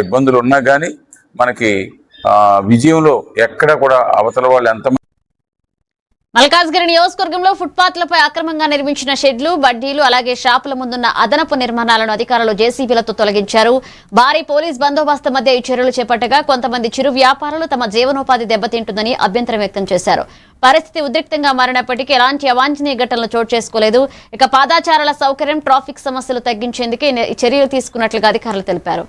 ఇబ్బందులు ఉన్నా కానీ మనకి విజయంలో ఎక్కడ కూడా అవతల వాళ్ళు ఎంత. మల్కాజ్గిరి నియోజకవర్గంలో ఫుట్పాత్లపై అక్రమంగా నిర్మించిన షెడ్లు, బడ్డీలు, అలాగే షాపుల ముందున్న అదనపు నిర్మాణాలను అధికారులు జేసీబీలతో తొలగించారు. భారీ పోలీస్ బందోబస్తు మధ్య ఈ చర్యలు చేపట్టగా కొంతమంది చిరు వ్యాపారులు తమ జీవనోపాధి దెబ్బతింటుందని అభ్యంతరం వ్యక్తం చేశారు. పరిస్థితి ఉద్రిక్తంగా మారినప్పటికీ ఎలాంటి అవాంఛనీయ ఘటనలు చోటు చేసుకోలేదు. ఇక పాదాచారాల సౌకర్యం, ట్రాఫిక్ సమస్యలు తగ్గించేందుకే చర్యలు తీసుకున్నట్లుగా అధికారులు తెలిపారు.